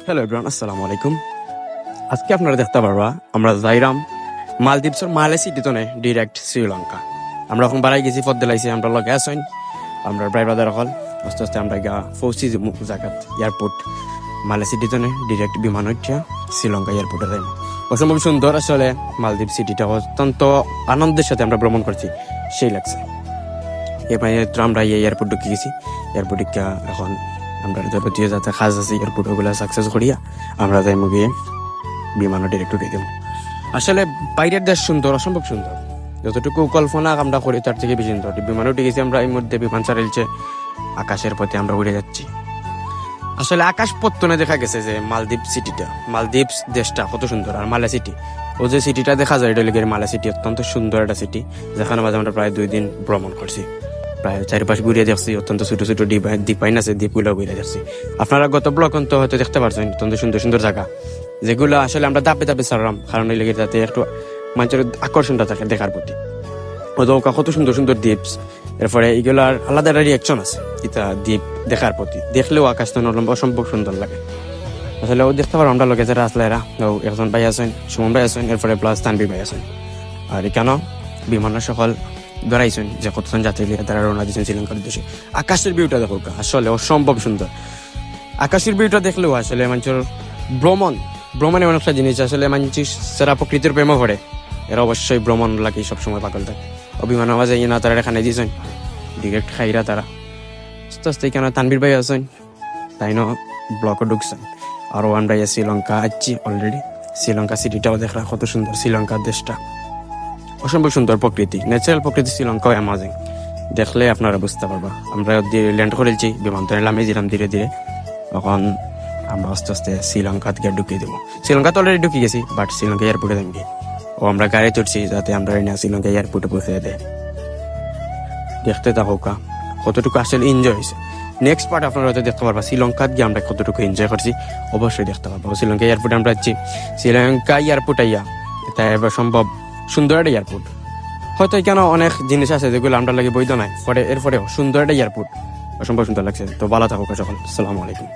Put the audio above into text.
Hello everyone, আসসালামু আলাইকুম। আজকে আপনারা দেখতে পারবা আমরা যাইরাম মালদ্বীপসের মালে সিটিতে ডিরেক্ট শ্রীলঙ্কা। আমরা এখন বাড়াই গেছি, পথ দিলাইছি, আমরা লগে আসইন আমরা প্রায় বাজার হল আস্তে আস্তে আমরা গা পৌঁছি জায়গাত এয়ারপোর্ট মালে সিটিতে ডিরেক্ট বিমান হচ্ছে শ্রীলঙ্কা এয়ারপোর্টে যাই। অসম্ভব সুন্দর আসলে মালদ্বীপ সিটিটা, অত্যন্ত আনন্দের সাথে আমরা ভ্রমণ করছি, সেই লাগছে। এরপরে আমরা এই এয়ারপোর্ট ঢুকে গেছি। এয়ারপোর্ট এখন আমরা যাবতীয় যাতে কাজ আছে এয়ারপোর্ট ওগুলো সাকসেস করিয়া আমরা যাই মুগিয়ে বিমানও ডিরেক্ট উঠে দেব। আসলে বাইরের দেশ সুন্দর, অসম্ভব সুন্দর, যতটুকু কল্পনা আমরা করি তার থেকে বেশি সুন্দর। বিমানে উঠে গেছি আমরা, এই মধ্যে বিমান চালাইছে আকাশের পথে আমরা উড়ে যাচ্ছি। আসলে আকাশ পত্তনে দেখা গেছে যে মালদ্বীপ সিটিটা, মালদ্বীপ দেশটা কত সুন্দর। আর মালে সিটি, ও যে সিটিটা দেখা যায় এটা লেগে মালে সিটি অত্যন্ত সুন্দর একটা সিটি, যেখানে মাঝে আমরা প্রায় 2 দিন ভ্রমণ করছি। প্রায় 4-5 ঘুরিয়ে দেখছি, অত্যন্ত ছোট ছোট দ্বীপাইন আছে, দ্বীপগুলো ঘুরে দেখছি। আপনারা গত ব্লগ অন্ত হয়তো দেখতে পারছেন অত্যন্ত সুন্দর সুন্দর জায়গা, যেগুলো আসলে আমরা দাপে দাপে ছাড়লাম, কারণ এই লেগে যাতে একটু মানুষের আকর্ষণটা থাকে দেখার প্রতি। ওদৌকা কত সুন্দর সুন্দর দ্বীপ, এরপরে এইগুলার আলাদা একটা রিয়াকশন আছে এটা দ্বীপ দেখার প্রতি। দেখলেও আকাশটা অসম্ভব সুন্দর লাগে। আসলে ও দেখতে পারো আমরা লগে যারা আসলে এরা একজন ভাই আছেন, সুমন ভাই আছেন, এরপরে প্লাস তানবীর ভাই আছেন। আর এখানে বিমানের সকল ধরাইছেন যে কতজন যাত্রী তারা রওনা দিয়েছেন শ্রীলঙ্কার উদ্দেশ্যে। আকাশের ভিউটা দেখো, আসলে অসম্ভব সুন্দর। আকাশের ভিউটা দেখলেও আসলে মানুষের ভ্রমণ এমন একটা জিনিস, আসলে মানুষ যারা প্রকৃতির প্রেমও করে এরা অবশ্যই ভ্রমণ লাগে সবসময় পাগল থাকে। অভিমান আওয়াজ না তারা এখানে দিয়েছেন ডিরেক্ট খাইরা তারা আস্তে আস্তে এখানে তানবীর ভাই আছেন, তাই না ব্লকও ঢুকছেন। আরও আমরা শ্রীলঙ্কা আসছি অলরেডি। শ্রীলঙ্কা সিটিটাও দেখরা কত সুন্দর, শ্রীলঙ্কার দেশটা অসম্ভব সুন্দর প্রকৃতি, ন্যাচারাল প্রকৃতি। শ্রীলঙ্কাও অ্যামাজিং, দেখলে আপনারা বুঝতে পারবা। আমরা ল্যান্ড করেছি, বিমানবন্দরে নামে দিলাম ধীরে ধীরে। এখন আমরা আস্তে আস্তে শ্রীলঙ্কা থেকে ঢুকিয়ে দেবো। শ্রীলঙ্কা তো অলরেডি ঢুকে গেছি, বাট শ্রীলঙ্কা এয়ারপোর্টে যাবি ও আমরা গাড়ি তুলছি যাতে আমরা শ্রীলঙ্কা এয়ারপোর্টে পৌঁছে দেয়। দেখতে থাকা কতটুকু আসলে এনজয় হয়েছে। নেক্সট পার্ট আপনারা হয়তো দেখতে পারবা শ্রীলঙ্কাত গিয়ে আমরা কতটুকু এনজয় করছি, অবশ্যই দেখতে পারবো। শ্রীলঙ্কা এয়ারপোর্টে আমরা যাচ্ছি। শ্রীলঙ্কা এয়ারপোর্ট আইয়া এটা এবার সম্ভব সুন্দর একটা এয়ারপোর্ট। হয়তো এখানে অনেক জিনিস আছে যেগুলো আমরা লাগে বৈধ নাই, এরপরেও সুন্দর একটা এয়ারপোর্ট, অসম্ভব সুন্দর লাগছে। তো ভালো থাকুক সকল, আসসালামু আলাইকুম।